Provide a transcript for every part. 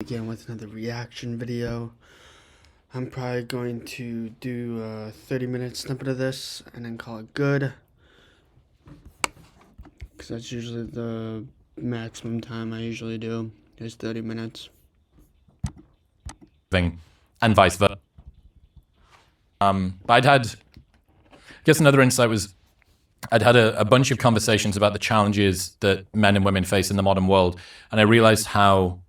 Again with another reaction video. I'm probably going to do a 30-minute snippet of this and then call it good, because that's usually the maximum time I usually do, is 30 minutes. And vice versa. But I guess another insight was I'd had a bunch of conversations about the challenges that men and women face in the modern world, and I realized how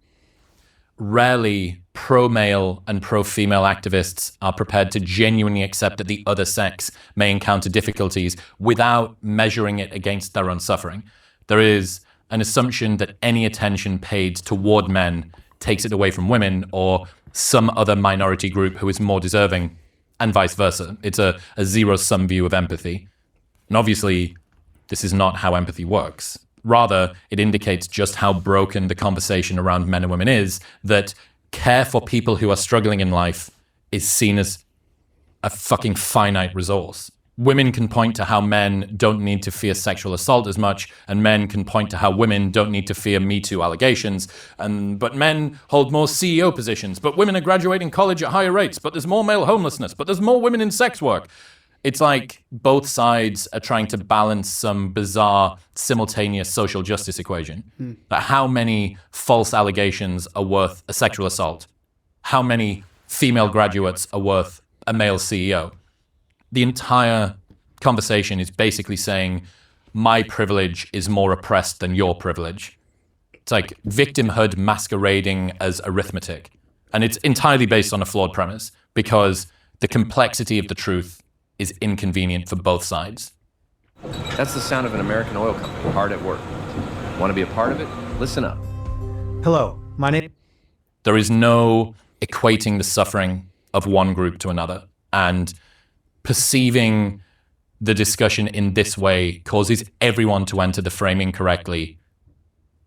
rarely pro-male and pro-female activists are prepared to genuinely accept that the other sex may encounter difficulties without measuring it against their own suffering. There is an assumption that any attention paid toward men takes it away from women or some other minority group who is more deserving, and vice versa. It's a zero-sum view of empathy. And obviously, this is not how empathy works. Rather, it indicates just how broken the conversation around men and women is, that care for people who are struggling in life is seen as a fucking finite resource. Women can point to how men don't need to fear sexual assault as much, and men can point to how women don't need to fear Me Too allegations. But men hold more CEO positions, but women are graduating college at higher rates, but there's more male homelessness, but there's more women in sex work. It's like both sides are trying to balance some bizarre simultaneous social justice equation. But how many false allegations are worth a sexual assault? How many female graduates are worth a male CEO? The entire conversation is basically saying, my privilege is more oppressed than your privilege. It's like victimhood masquerading as arithmetic. And it's entirely based on a flawed premise, because the complexity of the truth is inconvenient for both sides. That's the sound of an American oil company hard at work. Want to be a part of it? Listen up. Hello, my name... There is no equating the suffering of one group to another, and perceiving the discussion in this way causes everyone to enter the frame incorrectly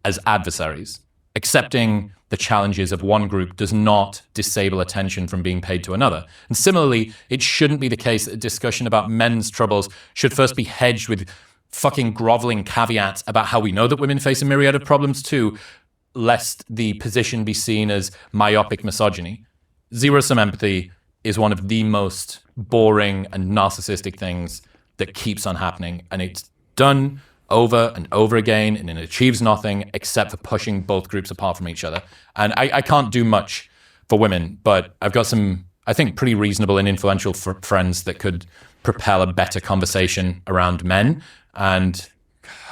as adversaries. Accepting the challenges of one group does not disable attention from being paid to another. And similarly, it shouldn't be the case that a discussion about men's troubles should first be hedged with fucking groveling caveats about how we know that women face a myriad of problems too, lest the position be seen as myopic misogyny. Zero-sum empathy is one of the most boring and narcissistic things that keeps on happening. And it's done over and over again, and it achieves nothing except for pushing both groups apart from each other. And I can't do much for women, but I've got some, I think, pretty reasonable and influential friends that could propel a better conversation around men, and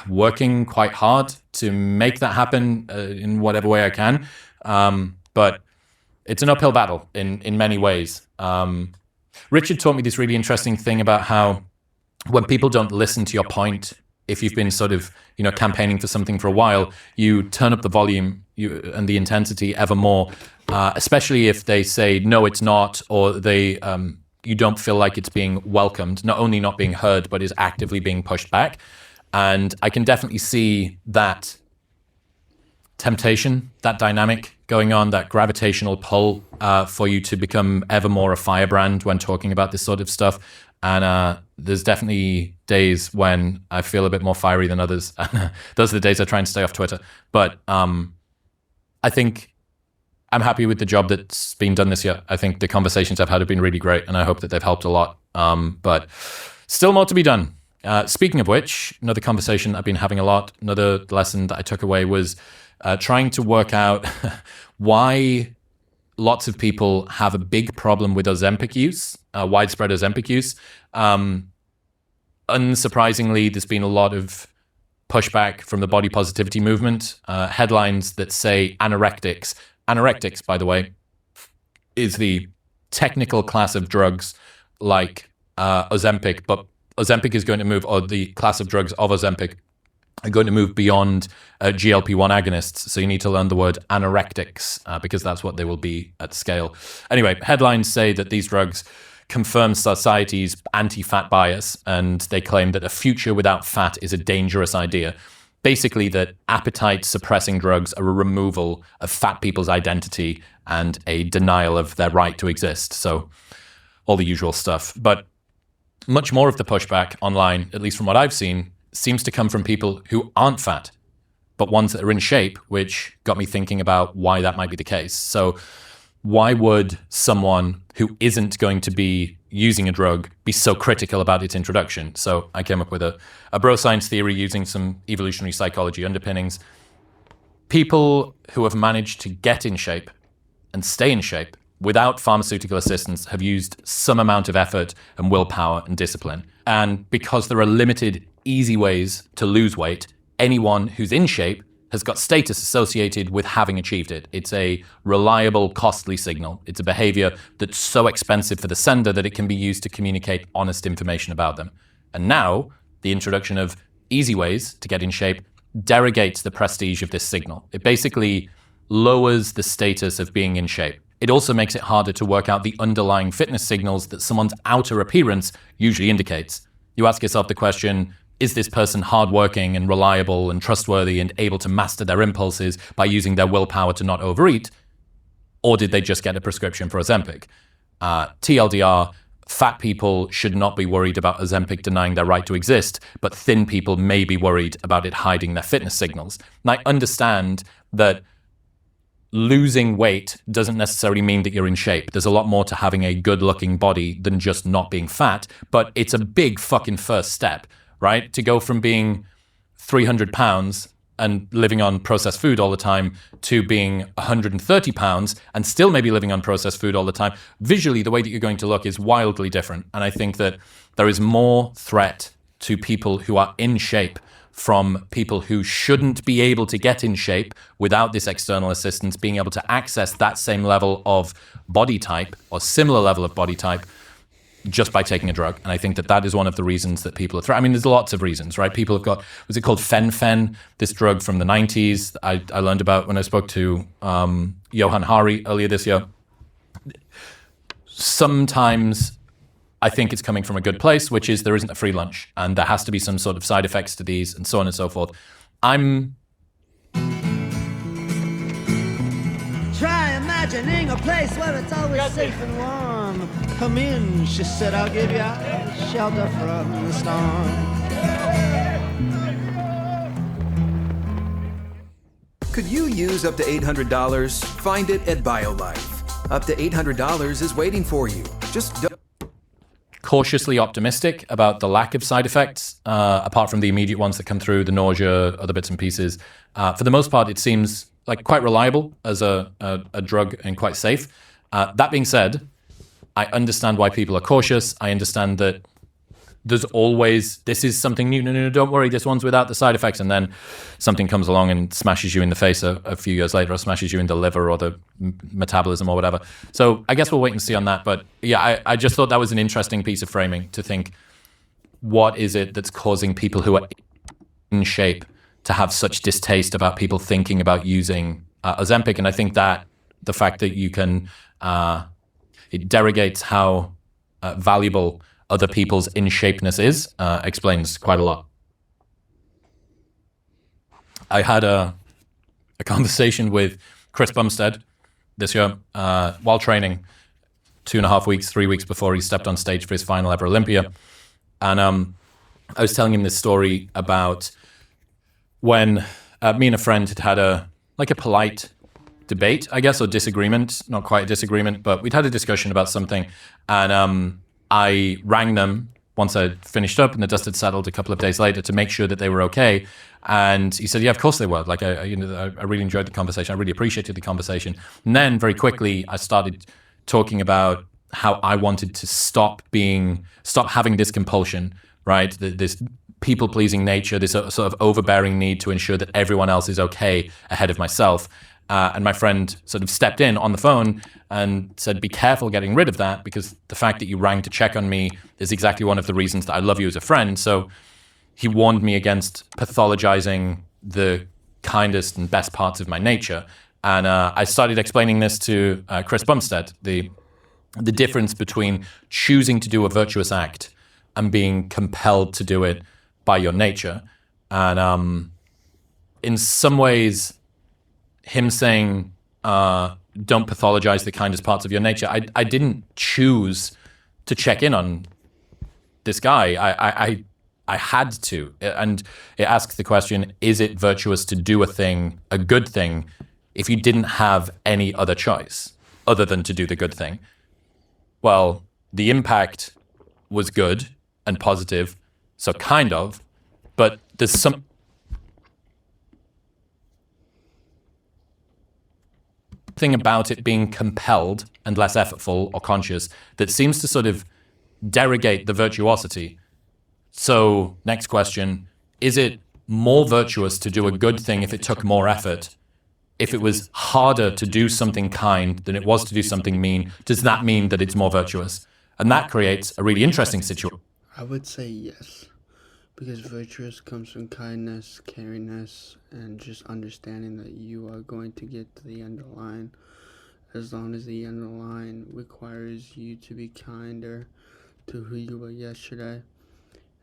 working quite hard to make that happen in whatever way I can. But it's an uphill battle in many ways. Richard taught me this really interesting thing about how when people don't listen to your point, if you've been sort of, campaigning for something for a while, you turn up the volume and the intensity ever more, especially if they say, no, it's not, or you don't feel like it's being welcomed, not only not being heard, but is actively being pushed back. And I can definitely see that temptation, that dynamic going on, that gravitational pull for you to become ever more a firebrand when talking about this sort of stuff. And there's definitely days when I feel a bit more fiery than others. Those are the days I try and stay off Twitter. But I think I'm happy with the job that's been done this year. I think the conversations I've had have been really great, and I hope that they've helped a lot. But still more to be done. Speaking of which, another conversation I've been having a lot, another lesson that I took away was trying to work out why lots of people have a big problem with Ozempic use, widespread Ozempic use. Unsurprisingly, there's been a lot of pushback from the body positivity movement. Headlines that say anorectics. Anorectics, by the way, is the technical class of drugs like Ozempic, but Ozempic is going to move, or the class of drugs of Ozempic are going to move beyond GLP-1 agonists. So you need to learn the word anorectics because that's what they will be at scale. Anyway, headlines say that these drugs confirm society's anti-fat bias, and they claim that a future without fat is a dangerous idea. Basically, that appetite-suppressing drugs are a removal of fat people's identity and a denial of their right to exist. So all the usual stuff. But much more of the pushback online, at least from what I've seen, seems to come from people who aren't fat, but ones that are in shape, which got me thinking about why that might be the case. So why would someone who isn't going to be using a drug be so critical about its introduction? So I came up with a bro science theory using some evolutionary psychology underpinnings. People who have managed to get in shape and stay in shape without pharmaceutical assistance have used some amount of effort and willpower and discipline. And because there are limited, easy ways to lose weight, anyone who's in shape has got status associated with having achieved it. It's a reliable, costly signal. It's a behavior that's so expensive for the sender that it can be used to communicate honest information about them. And now, the introduction of easy ways to get in shape derogates the prestige of this signal. It basically lowers the status of being in shape. It also makes it harder to work out the underlying fitness signals that someone's outer appearance usually indicates. You ask yourself the question, is this person hardworking and reliable and trustworthy and able to master their impulses by using their willpower to not overeat? Or did they just get a prescription for Ozempic? TLDR, fat people should not be worried about Ozempic denying their right to exist, but thin people may be worried about it hiding their fitness signals. And I understand that losing weight doesn't necessarily mean that you're in shape. There's a lot more to having a good-looking body than just not being fat, but it's a big fucking first step, right? To go from being 300 pounds and living on processed food all the time to being 130 pounds and still maybe living on processed food all the time. Visually, the way that you're going to look is wildly different. And I think that there is more threat to people who are in shape from people who shouldn't be able to get in shape without this external assistance, being able to access that same level of body type or similar level of body type just by taking a drug. And I think that that is one of the reasons that people are I mean, there's lots of reasons, right? People have got, was it called Fen-Phen, this drug from the 90s I learned about when I spoke to Johan Hari earlier this year. Sometimes I think it's coming from a good place, which is there isn't a free lunch and there has to be some sort of side effects to these and so on and so forth. Try imagining a place where it's always safe and warm. Come in, she said, I'll give you shelter from the storm. Could you use up to $800? Find it at BioLife. Up to $800 is waiting for you. Just don't. Cautiously optimistic about the lack of side effects, apart from the immediate ones that come through, the nausea, other bits and pieces. For the most part, it seems like quite reliable as a drug and quite safe. That being said, I understand why people are cautious. I understand that there's always, this is something new. No, don't worry, this one's without the side effects. And then something comes along and smashes you in the face a few years later, or smashes you in the liver or the metabolism or whatever. So I guess we'll wait and see on that. But yeah, I just thought that was an interesting piece of framing to think, what is it that's causing people who are in shape to have such distaste about people thinking about using Ozempic? And I think that the fact that you can, it derogates how valuable other people's in-shapeness is, explains quite a lot. I had a conversation with Chris Bumstead this year while training 2.5 weeks, 3 weeks before he stepped on stage for his final ever Olympia. And I was telling him this story about when me and a friend had a polite debate, I guess, or disagreement, not quite a disagreement, but we'd had a discussion about something. And I rang them once I'd finished up and the dust had settled a couple of days later to make sure that they were okay. And he said, yeah, of course they were. Like, I really enjoyed the conversation. I really appreciated the conversation. And then very quickly, I started talking about how I wanted to stop having this compulsion, right? This people-pleasing nature, this sort of overbearing need to ensure that everyone else is okay ahead of myself. And my friend sort of stepped in on the phone and said, be careful getting rid of that, because the fact that you rang to check on me is exactly one of the reasons that I love you as a friend. So he warned me against pathologizing the kindest and best parts of my nature. And I started explaining this to Chris Bumstead, the difference between choosing to do a virtuous act and being compelled to do it by your nature. And in some ways, him saying, don't pathologize the kindest parts of your nature, I didn't choose to check in on this guy. I had to. And it asks the question, is it virtuous to do a thing, a good thing, if you didn't have any other choice other than to do the good thing? Well, the impact was good and positive, so kind of, but there's something about it being compelled and less effortful or conscious that seems to sort of derogate the virtuosity. So, next question, is it more virtuous to do a good thing if it took more effort? If it was harder to do something kind than it was to do something mean, does that mean that it's more virtuous? And that creates a really interesting situation. I would say yes, because virtuous comes from kindness, caringness, and just understanding that you are going to get to the end of the line, as long as the end of the line requires you to be kinder to who you were yesterday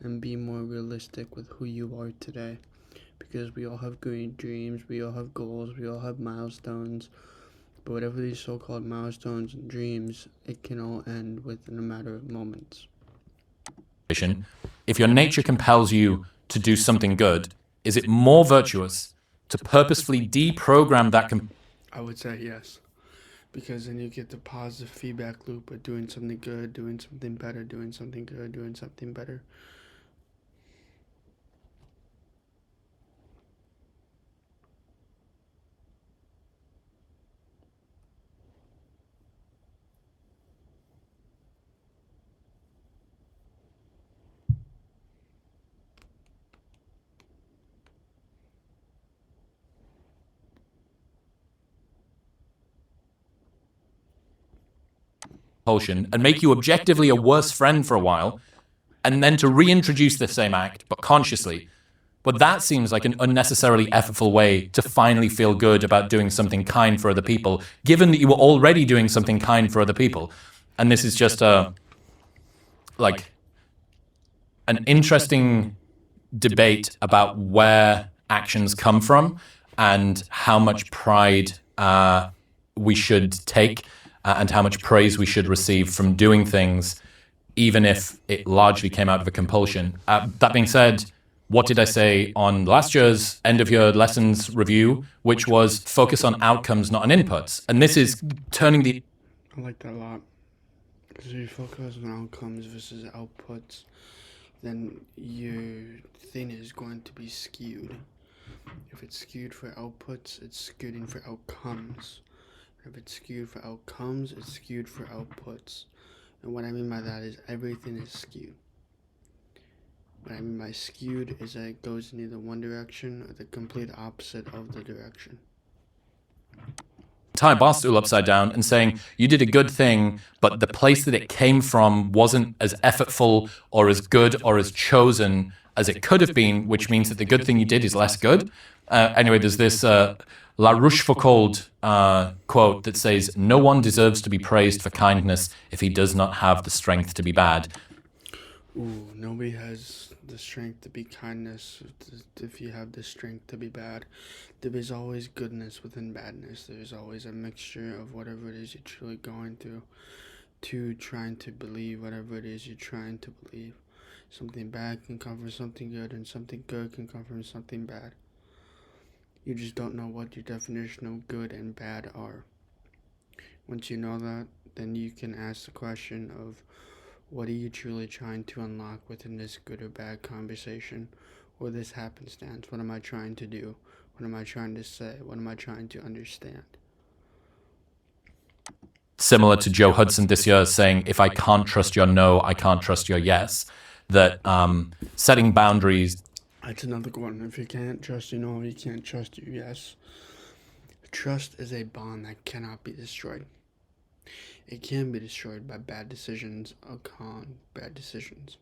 and be more realistic with who you are today. Because we all have great dreams, we all have goals, we all have milestones, but whatever these so-called milestones and dreams, it can all end within a matter of moments. If your nature compels you to do something good, is it more virtuous to purposefully deprogram that I would say yes, because then you get the positive feedback loop of doing something good, doing something better, doing something good, doing something better. and make you objectively a worse friend for a while, and then to reintroduce the same act, but consciously. But that seems like an unnecessarily effortful way to finally feel good about doing something kind for other people, given that you were already doing something kind for other people. And this is just an interesting debate about where actions come from and how much pride we should take and how much praise we should receive from doing things, even if it largely came out of a compulsion. That being said, what did I say on last year's end of year lessons review, which was focus on outcomes, not on inputs? And this is turning the... I like that a lot. Because if you focus on outcomes versus outputs, then your thing is going to be skewed. If it's skewed for outputs, it's skewing for outcomes. If it's skewed for outcomes, it's skewed for outputs. And what I mean by that is everything is skewed. What I mean by skewed is that it goes in either one direction or the complete opposite of the direction. Entire bar stool upside down and saying you did a good thing, but the place that it came from wasn't as effortful or as good or as chosen as it could have been, which means that the good thing you did is less good. Anyway, there's this La Rochefoucauld quote that says, "No one deserves to be praised for kindness if he does not have the strength to be bad." Ooh, nobody has the strength to be kindness if you have the strength to be bad. There is always goodness within badness. There is always a mixture of whatever it is you're truly going through to trying to believe whatever it is you're trying to believe. Something bad can come from something good, and something good can come from something bad. You just don't know what your definition of good and bad are. Once you know that, then you can ask the question of, what are you truly trying to unlock within this good or bad conversation, or this happenstance? What am I trying to do? What am I trying to say? What am I trying to understand? Similar to Joe Hudson this year saying, if I can't trust your no, I can't trust your yes. That setting boundaries... That's another one. If you can't trust your no, you can't trust your yes. Trust is a bond that cannot be destroyed. It can be destroyed by bad decisions upon bad decisions.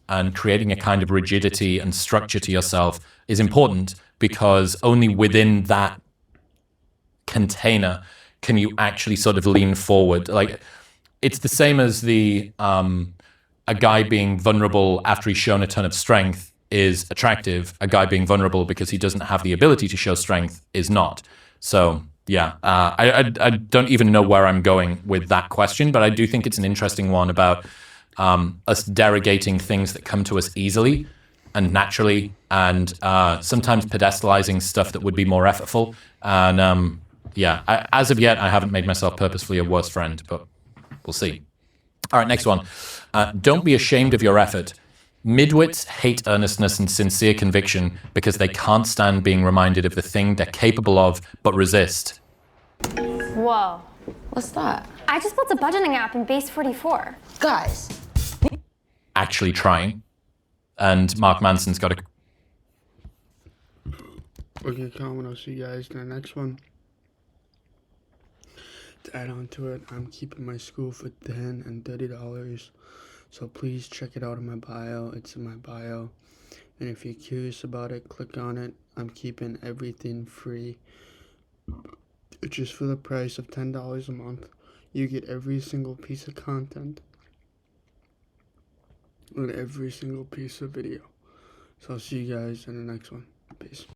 And creating a kind of rigidity and structure to yourself is important, because only within that container can you actually sort of lean forward. Like, it's the same as the a guy being vulnerable after he's shown a ton of strength is attractive. A guy being vulnerable because he doesn't have the ability to show strength is not. So yeah, I don't even know where I'm going with that question, but I do think it's an interesting one about us derogating things that come to us easily and naturally, and sometimes pedestalizing stuff that would be more effortful. And as of yet, I haven't made myself purposefully a worse friend, but we'll see. All right, next one. Don't be ashamed of your effort. Midwits hate earnestness and sincere conviction because they can't stand being reminded of the thing they're capable of, but resist. Whoa. What's that? I just built a budgeting app in Base 44. Guys. Actually trying. And Mark Manson's got a... Okay, comment. I'll see you guys in the next one. To add on to it, I'm keeping my school for $10 and $30. So please check it out in my bio. It's in my bio. And if you're curious about it, click on it. I'm keeping everything free. Just for the price of $10 a month, you get every single piece of content and every single piece of video. So I'll see you guys in the next one. Peace.